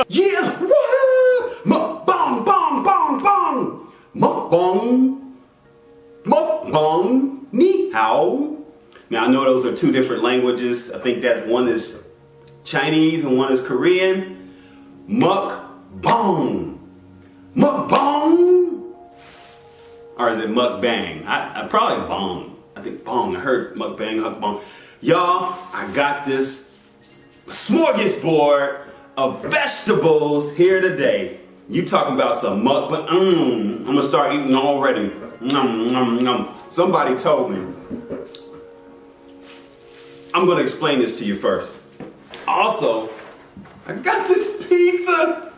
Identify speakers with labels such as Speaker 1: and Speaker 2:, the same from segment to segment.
Speaker 1: Yeah, what up? Mukbang, bang, bang, bang. Mukbang, mukbang, ni hao. Now I know those are two different languages. I think that one is Chinese and one is Korean. Mukbang, mukbang, or is it mukbang? I probably bong. I think bong. I heard mukbang, mukbang. Y'all, I got this smorgasbord of vegetables here today. You talking about some muk, but I'm gonna start eating already. Somebody told me. I'm gonna explain this to you first. Also, I got this pizza.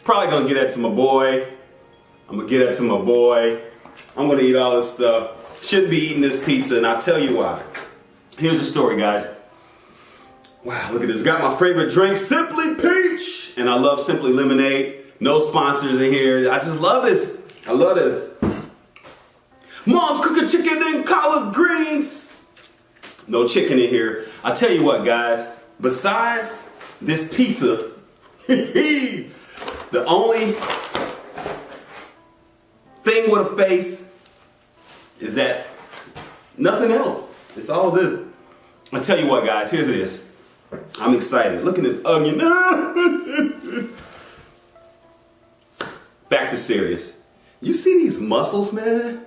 Speaker 1: Probably gonna get that to my boy. I'm gonna get that to my boy. I'm gonna eat all this stuff. Shouldn't be eating this pizza, and I'll tell you why. Here's the story, guys. Wow, look at this. Got my favorite drink, Simply Peach. And I love Simply Lemonade. No sponsors in here. I just love this. I love this. Mom's cooking chicken and collard greens. No chicken in here. I tell you what, guys. Besides this pizza, the only thing with a face is that nothing else. It's all this. I tell you what, guys. Here's this. I'm excited. Look at this onion. Back to serious. You see these muscles, man?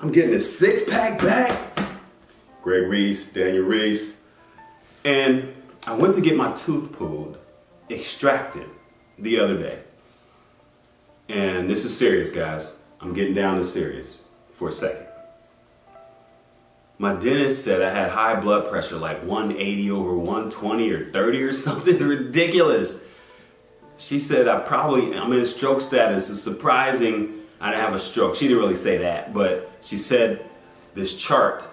Speaker 1: I'm getting a six-pack back. Greg Reese, Daniel Reese. And I went to get my tooth pulled, extracted the other day. And this is serious, guys. I'm getting down to serious for a second. My dentist said I had high blood pressure, like 180 over 120 or 30 or something ridiculous. She said I'm in stroke status. It's surprising I didn't have a stroke. She didn't really say that, but she said this chart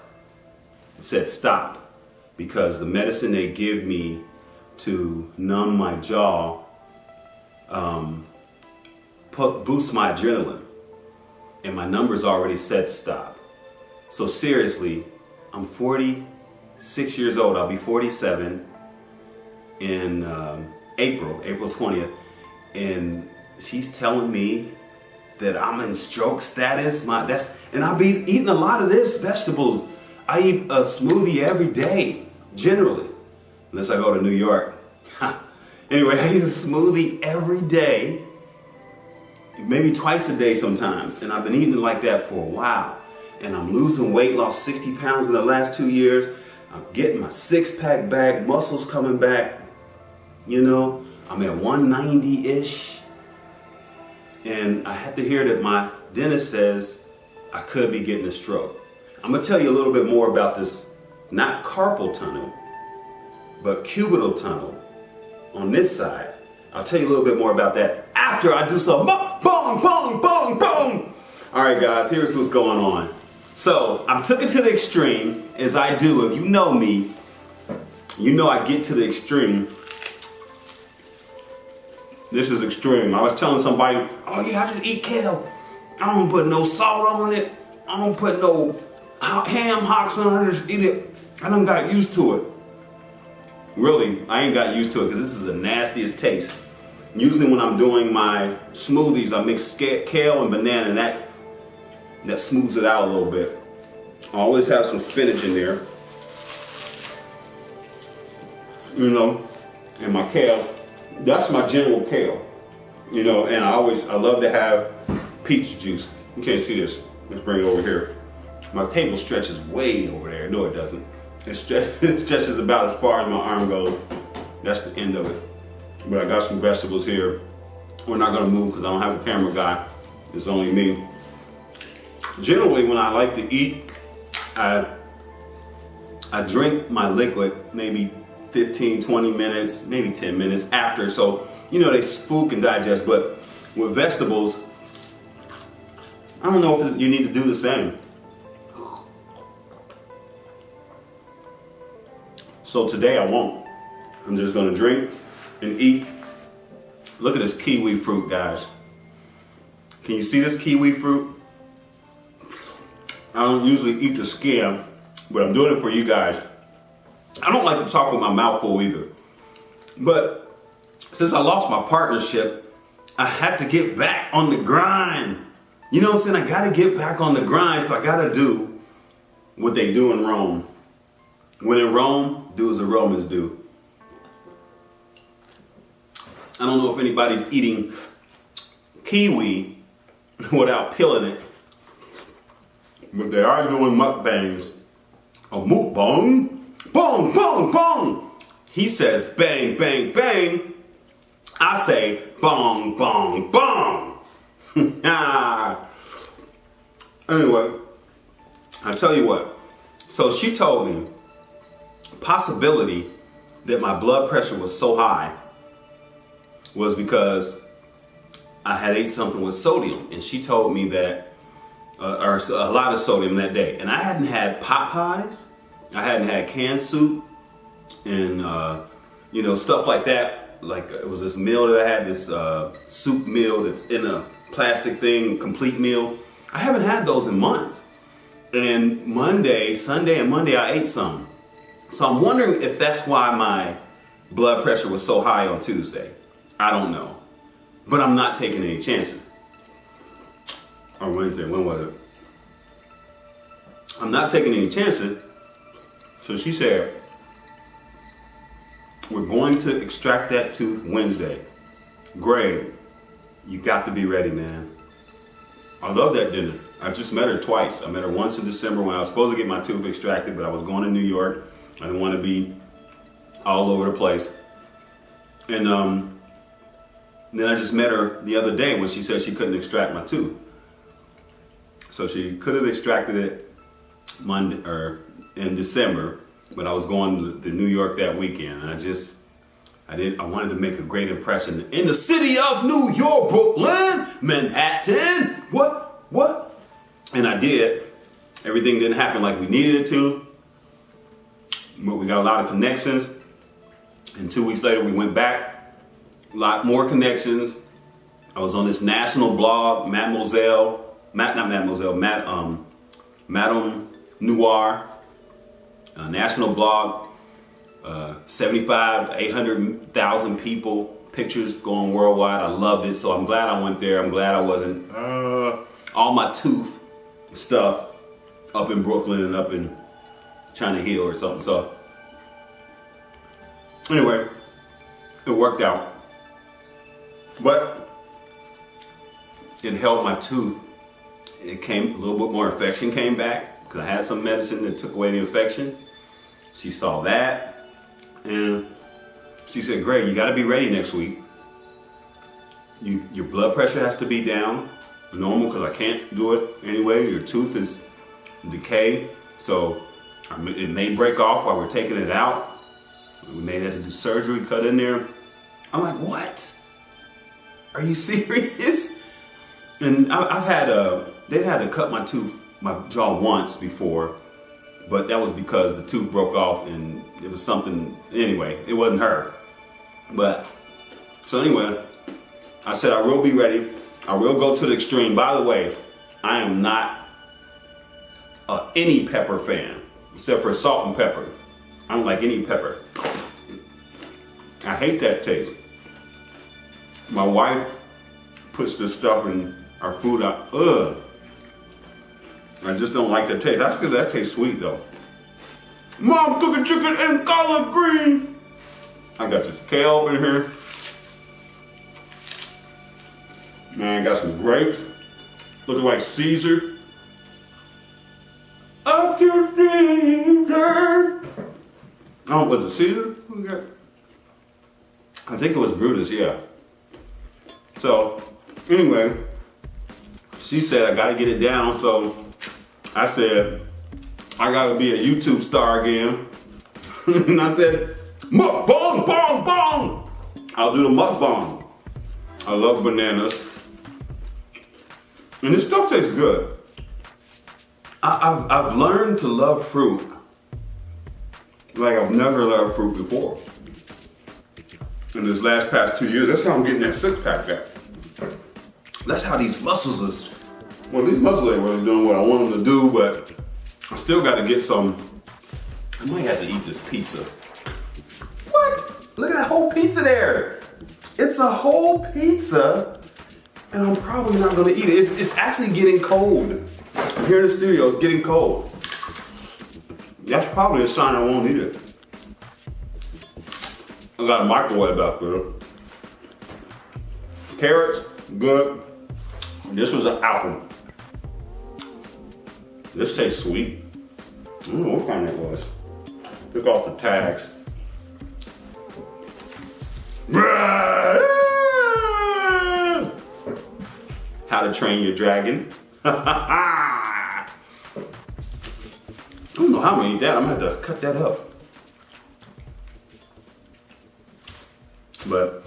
Speaker 1: said stop because the medicine they give me to numb my jaw boosts my adrenaline, and my numbers already said stop. So seriously, I'm 46 years old. I'll be 47 in April 20th. And she's telling me that I'm in stroke status. And I'll be eating a lot of this, vegetables. I eat a smoothie every day, generally. Unless I go to New York. Anyway, I eat a smoothie every day. Maybe twice a day sometimes. And I've been eating like that for a while. And I'm losing weight, lost 60 pounds in the last 2 years. I'm getting my six-pack back, muscles coming back. You know, I'm at 190-ish. And I had to hear that my dentist says I could be getting a stroke. I'm going to tell you a little bit more about this, not carpal tunnel, but cubital tunnel on this side. I'll tell you a little bit more about that after I do some bong, bong, bong, bong, bong. All right, guys, here's what's going on. So I took it to the extreme, as I do. If you know me, you know I get to the extreme. This is extreme. I was telling somebody, oh yeah, I just eat kale. I don't put no salt on it. I don't put no ham hocks on it. I just eat it. I done got used to it. Really, I ain't got used to it because this is the nastiest taste. Usually when I'm doing my smoothies, I mix kale and banana, and that smooths it out a little bit. I always have some spinach in there. You know, and my kale. That's my general kale. You know, and I love to have peach juice. You can't see this. Let's bring it over here. My table stretches way over there. No, it doesn't. It stretches about as far as my arm goes. That's the end of it. But I got some vegetables here. We're not gonna move because I don't have a camera guy. It's only me. Generally, when I like to eat, I drink my liquid maybe 15, 20 minutes, maybe 10 minutes after. So, you know, food can digest, but with vegetables, I don't know if you need to do the same. So today I won't. I'm just gonna drink and eat. Look at this kiwi fruit, guys. Can you see this kiwi fruit? I don't usually eat the skin, but I'm doing it for you guys. I don't like to talk with my mouth full either. But since I lost my partnership, I had to get back on the grind. You know what I'm saying? I got to get back on the grind, so I got to do what they do in Rome. When in Rome, do as the Romans do. I don't know if anybody's eating kiwi without peeling it, but they are doing mukbangs. A mukbang, bong, bong, bong. He says bang, bang, bang. I say bong, bong, bong. Anyway, I tell you what. So she told me possibility that my blood pressure was so high was because I had ate something with sodium, and she told me that or a lot of sodium that day, and I hadn't had pot pies, I hadn't had canned soup, and stuff like that. Like it was this meal that I had, this soup meal that's in a plastic thing, complete meal. I haven't had those in months. And Sunday and Monday, I ate some. So I'm wondering if that's why my blood pressure was so high on Tuesday. I don't know. But I'm not taking any chances. On Wednesday, when was it? I'm not taking any chances. So she said, we're going to extract that tooth Wednesday. Greg, you got to be ready, man. I love that dinner. I just met her twice. I met her once in December when I was supposed to get my tooth extracted, but I was going to New York. I didn't want to be all over the place. And then I just met her the other day when she said she couldn't extract my tooth. So she could have extracted it Monday or in December, but I was going to New York that weekend. And I wanted to make a great impression in the city of New York, Brooklyn, Manhattan. What? And I did. Everything didn't happen like we needed it to, but we got a lot of connections. And 2 weeks later, we went back, a lot more connections. I was on this national blog, Madame Noir, a national blog, 800,000 people, pictures going worldwide. I loved it, so I'm glad I went there. I'm glad I wasn't all my tooth stuff up in Brooklyn and up in trying to heal or something. So anyway, it worked out, but it held my tooth. It came a little bit more infection came back because I had some medicine that took away the infection. She saw that and she said, Greg, you got to be ready next week. Your blood pressure has to be down normal because I can't do it anyway. Your tooth is decay, so it may break off while we're taking it out. We may have to do surgery, cut in there. I'm like, what? Are you serious? And they had to cut my jaw once before, but that was because the tooth broke off and it was something, anyway, it wasn't her. But, so anyway, I said I will be ready. I will go to the extreme. By the way, I am not any pepper fan, except for salt and pepper. I don't like any pepper. I hate that taste. My wife puts this stuff in our food. I just don't like the taste. Actually, that tastes sweet though. Mom cooking chicken and collard green. I got this kale in here. Man, got some grapes. Looking like Caesar. Up your finger. Oh, was it Caesar? Who we got? I think it was Brutus, yeah. So, anyway, she said I gotta get it down, so I said, I gotta be a YouTube star again. And I said, mukbang, bong, bong. I'll do the mukbang. I love bananas. And this stuff tastes good. I've learned to love fruit like I've never loved fruit before. In this past 2 years, that's how I'm getting that six-pack back. That's how these muscles is. Well, these muscles ain't really doing what I want them to do, but I still got to get some I might have to eat this pizza. What? Look at that whole pizza there. It's a whole pizza, and I'm probably not gonna eat it. It's actually getting cold. Here in the studio, it's getting cold. That's probably a sign I won't eat it. I got a microwave back there. Carrots, good. This was an apple. This tastes sweet. I don't know what kind it was. Took off the tags. How to Train Your Dragon. I don't know how I'm gonna eat that. I'm gonna have to cut that up. But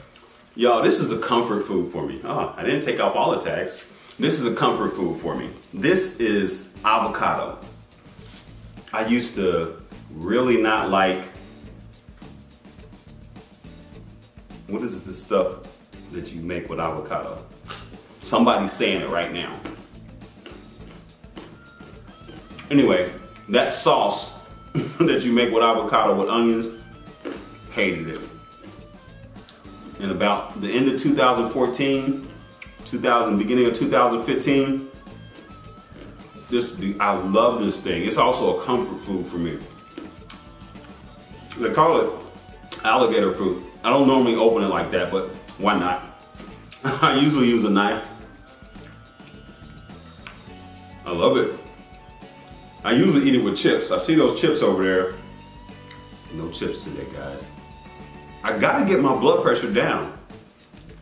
Speaker 1: y'all, this is a comfort food for me. Oh, I didn't take off all the tags. This is a comfort food for me. This is avocado. I used to really not like, what is this stuff that you make with avocado? Somebody's saying it right now. Anyway, that sauce that you make with avocado with onions, hated it. And about the end of 2014, beginning of 2015, I love this thing. It's also a comfort food for me. They call it alligator fruit. I don't normally open it like that, but why not? I usually use a knife. I love it. I usually eat it with chips. I see those chips over there. No chips today, guys. I gotta get my blood pressure down,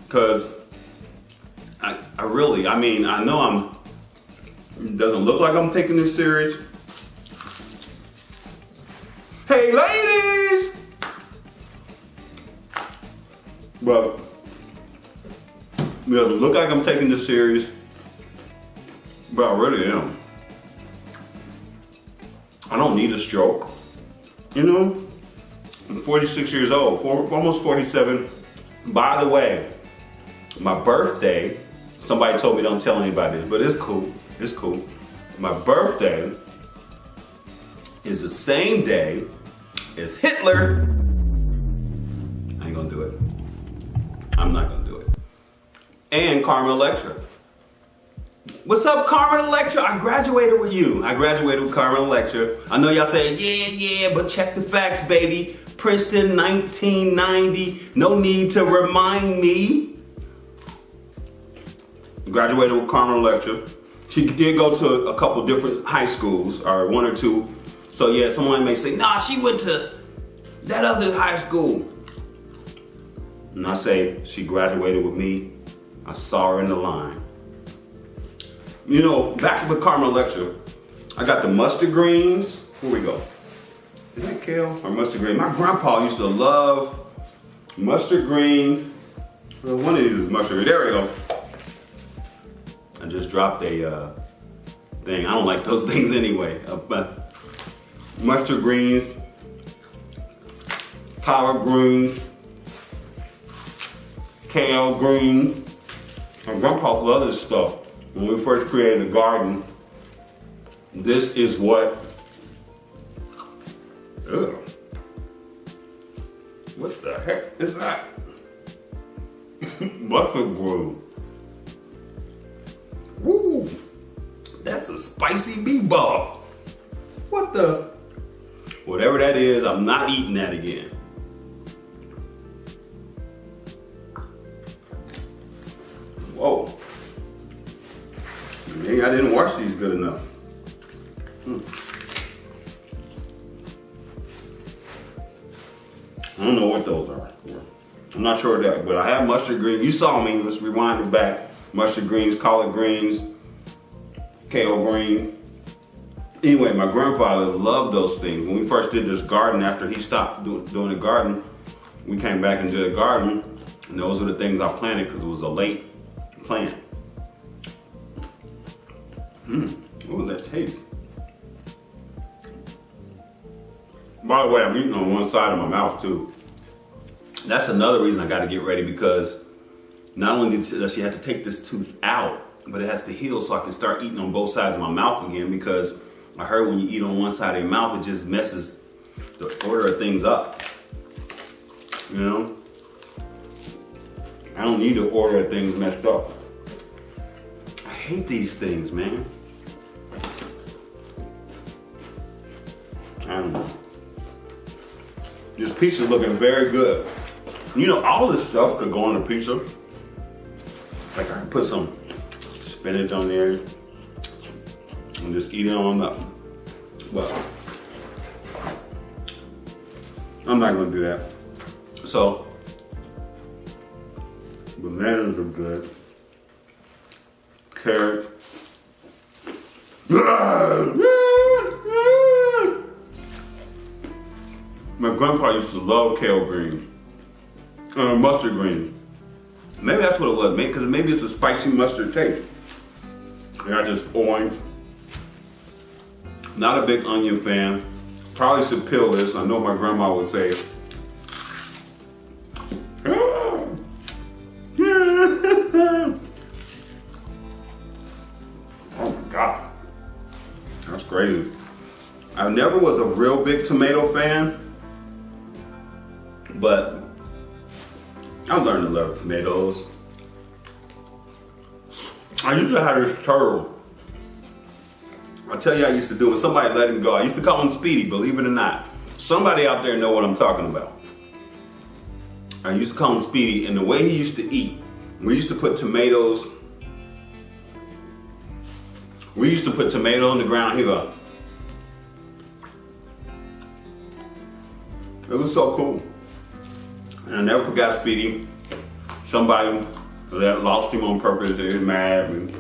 Speaker 1: because I know it doesn't look like I'm taking this serious. Hey ladies! But it doesn't look like I'm taking this serious, but I really am. I don't need a stroke, you know? I'm 46 years old, almost 47. By the way, my birthday, somebody told me don't tell anybody this, but it's cool, it's cool. My birthday is the same day as Hitler. I ain't gonna do it. I'm not gonna do it. And Carmen Electra. What's up, Carmen Electra? I graduated with you. I graduated with Carmen Electra. I know y'all saying, yeah, but check the facts, baby. Princeton, 1990. No need to remind me. Graduated with Carmen Electra. She did go to a couple different high schools, or one or two. So yeah, someone may say, nah, she went to that other high school. And I say, she graduated with me. I saw her in the line. You know, back with Carmen Electra, I got the mustard greens. Here we go. Is that kale or mustard greens? My grandpa used to love mustard greens. Well, one of these is mustard greens. There we go. I just dropped a thing. I don't like those things anyway. Mustard greens, collard greens, kale greens. My grandpa loved this stuff. When we first created the garden, this is what, ugh. What the heck is that? Buffalo grove. Woo, that's a spicy meatball. What the? Whatever that is, I'm not eating that again. Whoa. Maybe I didn't wash these good enough. I don't know what those are. I'm not sure that, but I have mustard greens. You saw me, let's rewind it back. Mustard greens, collard greens, kale green. Anyway, my grandfather loved those things. When we first did this garden, after he stopped doing the garden, we came back and did a garden, and those were the things I planted because it was a late plant. What was that taste? By the way, I'm eating on one side of my mouth too. That's another reason I gotta get ready, because not only does she have to take this tooth out, but it has to heal so I can start eating on both sides of my mouth again, because I heard when you eat on one side of your mouth, it just messes to order things up. You know? I don't need to order things messed up. I hate these things, man. I don't know. This pizza's looking very good. You know, all this stuff could go on a pizza. Like I could put some spinach on there and just eat it on up. But I'm not gonna do that. So, bananas are good. Carrots. My grandpa used to love kale greens. Mustard greens. Maybe that's what it was, because maybe it's a spicy mustard taste. And I just orange. Not a big onion fan. Probably should peel this. I know my grandma would say. Oh my God. That's crazy. I never was a real big tomato fan, but I learned to love tomatoes. I used to have this turtle. I'll tell you how I used to do it. Somebody let him go. I used to call him Speedy, believe it or not. Somebody out there know what I'm talking about. I used to call him Speedy, and the way he used to eat, we used to put tomatoes. We used to put tomato on the ground. Here we go. It was so cool. And I never forgot Speedy. Somebody lost him on purpose. They was mad. And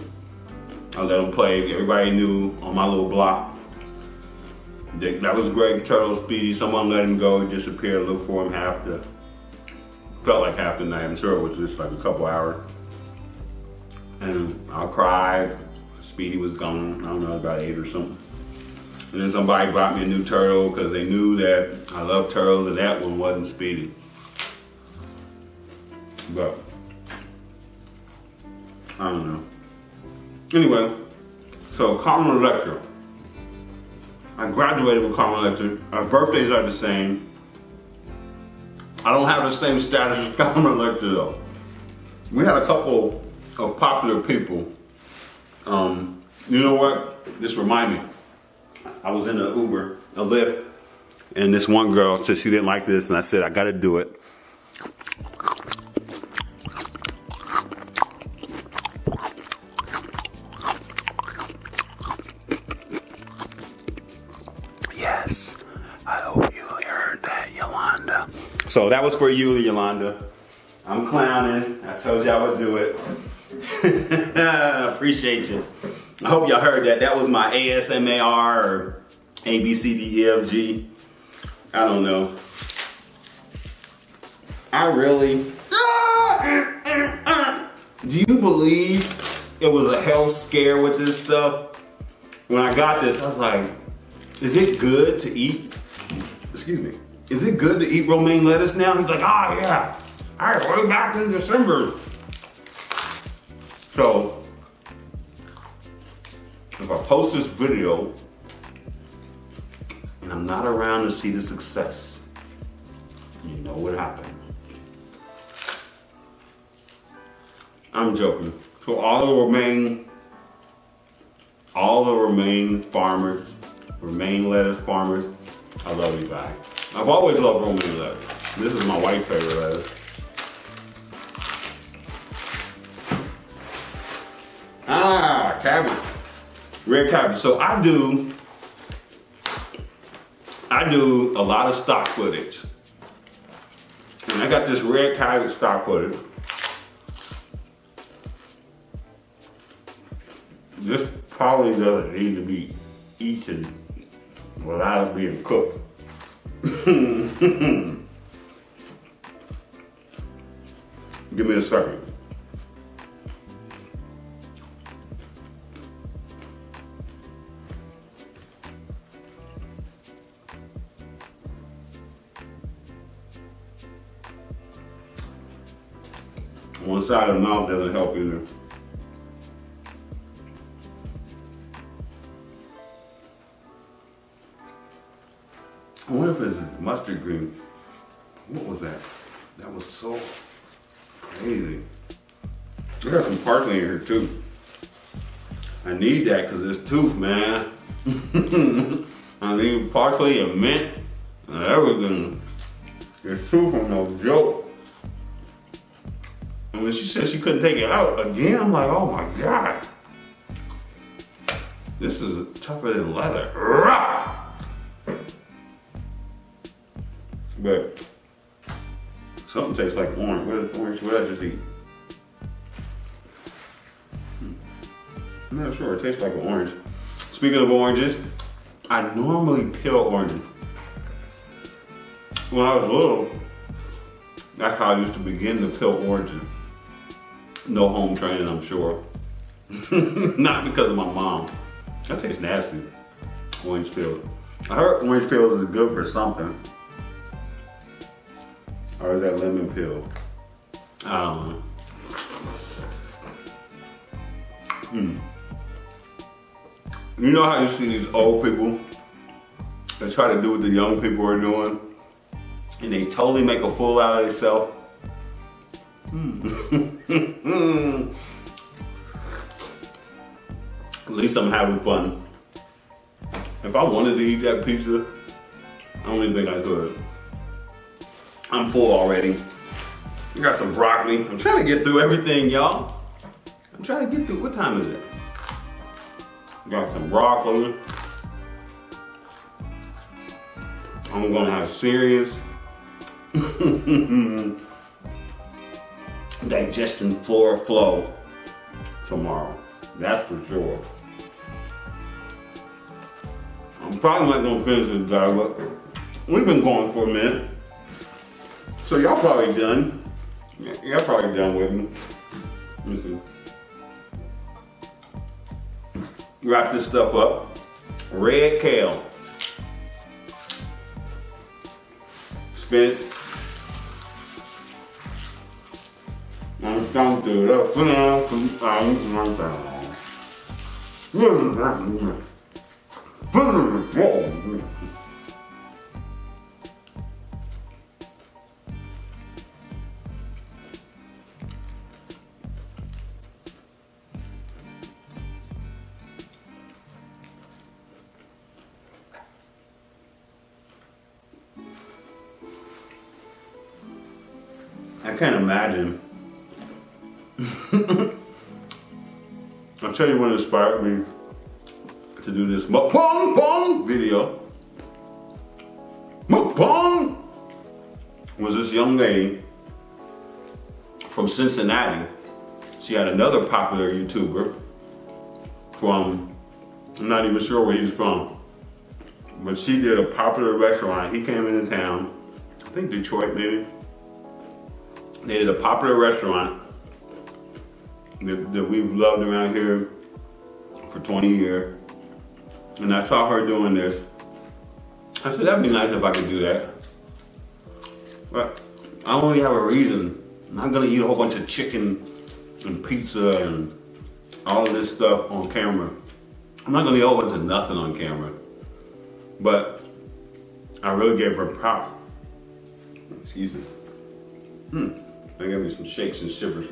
Speaker 1: I let him play. Everybody knew on my little block. That was Greg Turtle Speedy. Someone let him go. He disappeared. Looked for him felt like half the night. I'm sure it was just like a couple hours. And I cried. Speedy was gone. I don't know, about 8 or something. And then somebody brought me a new turtle because they knew that I love turtles, and that one wasn't Speedy. But I don't know. Anyway, so Carmen Electra. I graduated with Carmen Electra. Our birthdays are the same. I don't have the same status as Carmen Electra though. We had a couple of popular people. You know what? This reminded me. I was in an Uber, a Lyft, and this one girl said she didn't like this, and I said, I gotta do it. Yes, I hope you heard that, Yolanda. So that was for you, Yolanda. I'm clowning. I told you I would do it. I appreciate you. I hope y'all heard that. That was my ASMR or ABCDEFG. I don't know. I really. Do you believe it was a health scare with this stuff? When I got this, I was like, is it good to eat? Excuse me. Is it good to eat romaine lettuce now? He's like, oh yeah. I way back in December. So, if I post this video and I'm not around to see the success, you know what happened. I'm joking. So all the romaine farmers, romaine lettuce farmers, I love you guys. I've always loved romaine lettuce. This is my wife's favorite lettuce. Cabbage. Red cabbage. So I do a lot of stock footage. And I got this red cabbage stock footage. This probably doesn't need to be eaten without it being cooked. Give me a second. One side of the mouth doesn't help either. I wonder if it's this mustard green. What was that? That was so crazy. We got some parsley in here too. I need that because it's tooth, man. I need parsley and mint and everything. It's tooth from no joke. And when she said she couldn't take it out again, I'm like, oh my God. This is tougher than leather. But something tastes like orange. What is orange? What did I just eat? I'm not sure. It tastes like an orange. Speaking of oranges, I normally peel oranges. When I was little, that's how I used to begin to peel oranges. No home training, I'm sure. Not because of my mom. That tastes nasty. Orange peels. I heard orange peels is good for something. Or is that lemon peel? I don't know. You know how you see these old people that try to do what the young people are doing, and they totally make a fool out of themselves? At least I'm having fun. If I wanted to eat that pizza, I don't even think I could. I'm full already. I got some broccoli. I'm trying to get through everything, y'all. I'm trying to get through. What time is it? Got some broccoli. I'm gonna have serious digestion flow tomorrow. That's for sure. I'm probably not gonna finish this guy, but we've been going for a minute. So y'all probably done. Y'all probably done with me. Let me see. Wrap this stuff up. Red kale. Spinach. I'm down to the I can't imagine. I'll tell you what inspired me to do this mukbang video. Mukbang was this young lady from Cincinnati. She had another popular YouTuber from, I'm not even sure where he's from, but she did a popular restaurant. He came into town, I think Detroit maybe. They did a popular restaurant that we've loved around here for 20 years. And I saw her doing this. I said, that'd be nice if I could do that. But I don't really have a reason. I'm not gonna eat a whole bunch of chicken and pizza and all of this stuff on camera. I'm not gonna eat a whole bunch of nothing on camera. But I really gave her a prop. Excuse me. They gave me some shakes and shivers.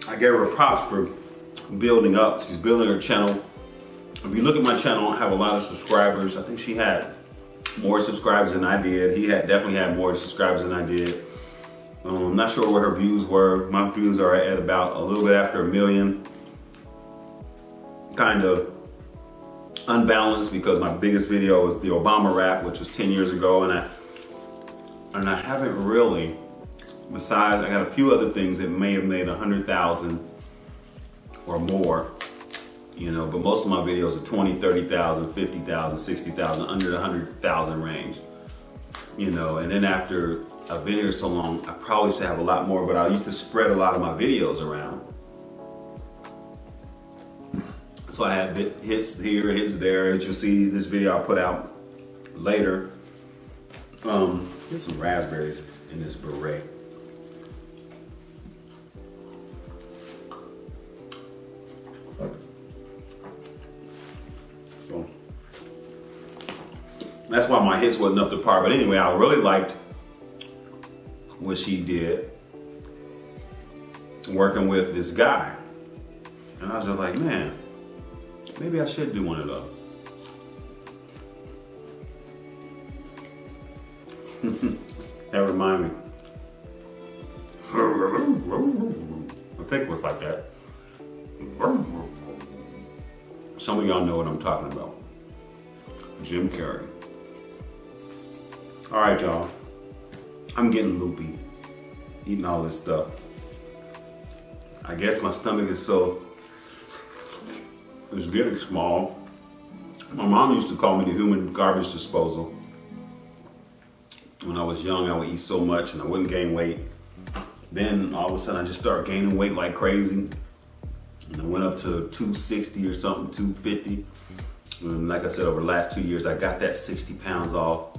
Speaker 1: I gave her props for building up. She's building her channel. If you look at my channel, I have a lot of subscribers. I think she had more subscribers than I did. He definitely had more subscribers than I did. I'm not sure what her views were. My views are at about a little bit after 1 million. Kind of unbalanced because my biggest video was the Obama rap, which was 10 years ago, and I haven't really, besides I got a few other things that may have made 100,000 or more, you know, but most of my videos are 20, 30,000, 50,000, 60,000, under the 100,000 range, you know. And then after I've been here so long, I probably should have a lot more, but I used to spread a lot of my videos around. So I had hits here, hits there. As you'll see, this video I put out later. There's some raspberries in this beret. That's why my hits wasn't up to par. But anyway, I really liked what she did working with this guy. And I was just like, man, maybe I should do one of those. That reminded me. I think it was like that. Some of y'all know what I'm talking about. Jim Carrey. All right, y'all. I'm getting loopy, eating all this stuff. I guess my stomach is it's getting small. My mom used to call me the human garbage disposal. When I was young, I would eat so much and I wouldn't gain weight. Then all of a sudden I just started gaining weight like crazy. And I went up to 260 or something, 250. And like I said, over the last 2 years, I got that 60 pounds off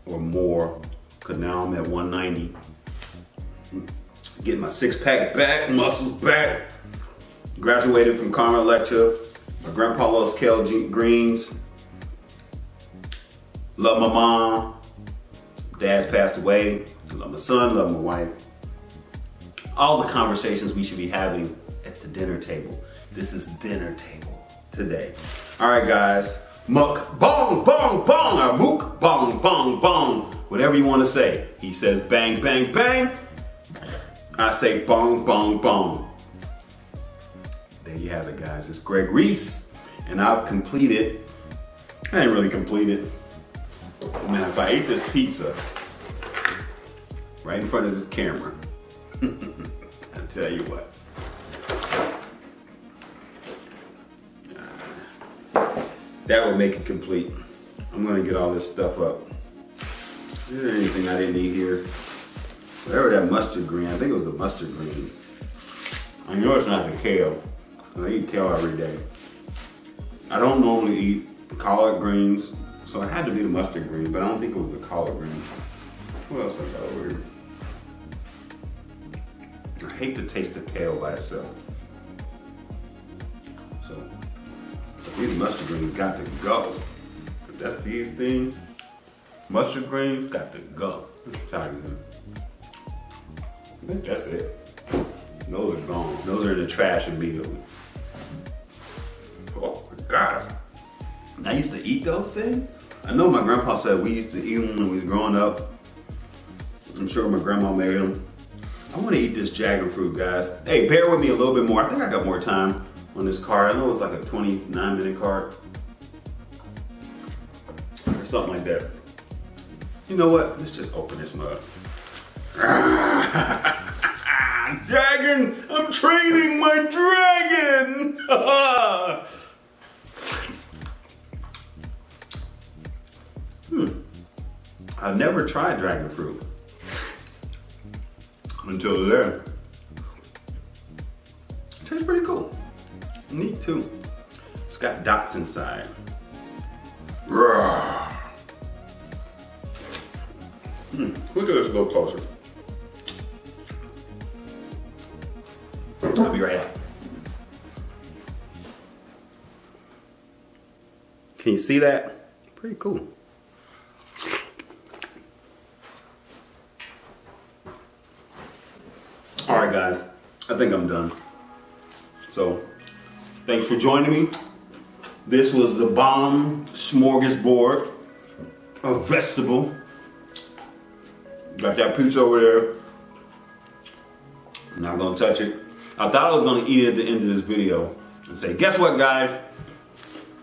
Speaker 1: or more. Cause now I'm at 190. Getting my six-pack back, muscles back. Graduated from Carmel Lecture. My grandpa loves kale greens. Love my mom. Dad's passed away. Love my son, love my wife. All the conversations we should be having at the dinner table. This is dinner table today. All right, guys. MUKBANG, bong, bong, or MUKBANG, bong, bong. Whatever you want to say. He says bang, bang, bang. I say bong, bong, bong. There you have it, guys. It's Greg Reese, and I've completed. I didn't really complete it. Man, if I ate this pizza right in front of this camera, I'll tell you what. That would make it complete. I'm gonna get all this stuff up. Is there anything I didn't eat here? Whatever that mustard green, I think it was the mustard greens. I know it's not the kale. I eat kale every day. I don't normally eat collard greens, so it had to be the mustard green, but I don't think it was the collard green. What else I got over here? I hate the taste of kale by itself. So these mustard greens got to go. If that's these things, mustard greens got to go. Let's try it again. I think that's it. Those are gone. Those are in the trash immediately. Oh my gosh. I used to eat those things. I know my grandpa said we used to eat them when we was growing up. I'm sure my grandma made them. I want to eat this dragon fruit, guys. Hey, bear with me a little bit more. I think I got more time on this card. I know it was like a 29-minute card. Or something like that. You know what? Let's just open this mug. Dragon! I'm training my dragon! I've never tried dragon fruit until then. It tastes pretty cool. Neat too. It's got dots inside. Look at this a little closer. I'll be right back. Can you see that? Pretty cool. All right, guys, I think I'm done. So, thanks for joining me. This was the bomb smorgasbord of vegetable. Got that pizza over there. I'm not gonna touch it. I thought I was gonna eat it at the end of this video and say, guess what, guys?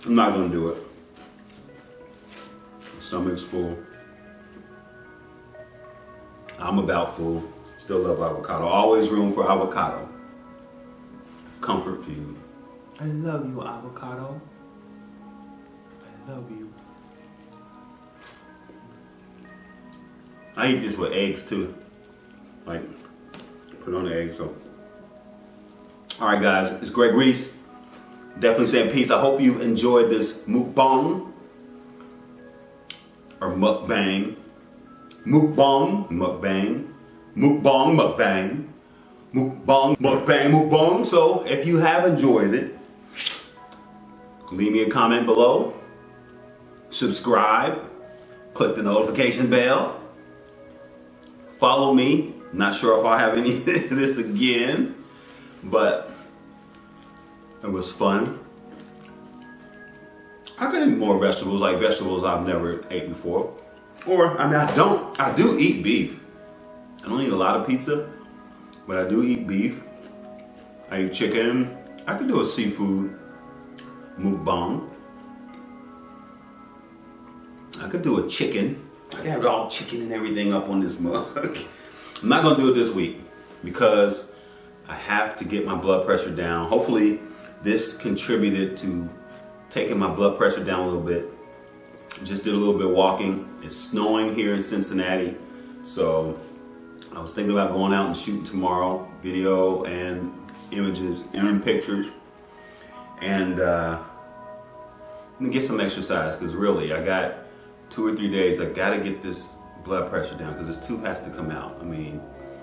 Speaker 1: I'm not gonna do it. My stomach's full. I'm about full. Still love avocado. Always room for avocado. Comfort food. I love you, avocado. I love you. I eat this with eggs too. Like, put on the egg, so. All right, guys, it's Greg Reese. Definitely saying peace. I hope you enjoyed this mukbang or mukbang. Mukbang, mukbang. Mukbang, mukbang. Mukbang, mukbang, mukbang. So if you have enjoyed it, leave me a comment below. Subscribe. Click the notification bell. Follow me. Not sure if I'll have any of this again, but it was fun. I could eat more vegetables, like vegetables I've never ate before. Or, I mean, I do eat beef. I don't eat a lot of pizza, but I do eat beef. I eat chicken. I could do a seafood MUKBANG. I could do a chicken. I could have all chicken and everything up on this mug. I'm not gonna do it this week because I have to get my blood pressure down. Hopefully this contributed to taking my blood pressure down a little bit. Just did a little bit of walking. It's snowing here in Cincinnati, so I was thinking about going out and shooting tomorrow, video and images and pictures, and I'm gonna get some exercise because really I got 2 or 3 days. I gotta get this blood pressure down because this tooth has to come out. I mean,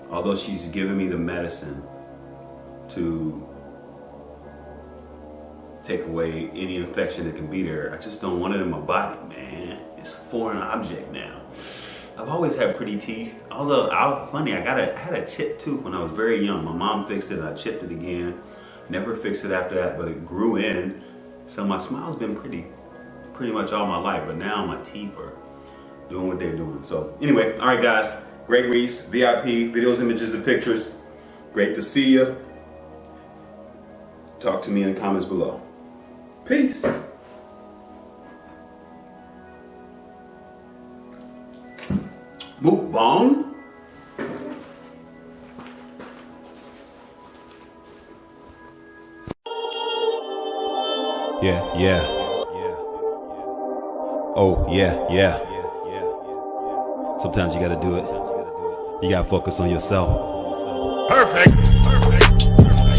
Speaker 1: although she's giving me the medicine to take away any infection that can be there, I just don't want it in my body, man. It's a foreign object now. I've always had pretty teeth. I had a chipped tooth when I was very young. My mom fixed it and I chipped it again. Never fixed it after that, but it grew in. So my smile's been pretty much all my life, but now my teeth are doing what they're doing. So anyway, all right guys, great Reese, VIP, videos, images, and pictures. Great to see you. Talk to me in the comments below. Peace. MUKBANG.
Speaker 2: Yeah. Oh, yeah. Sometimes you gotta do it. You gotta focus on yourself.
Speaker 3: Perfect.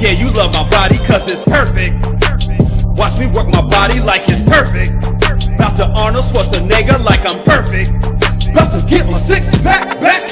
Speaker 3: Yeah, you love my body cause it's perfect. Watch me work my body like it's perfect. About to Arnold Schwarzenegger like I'm perfect. About to get my six pack back.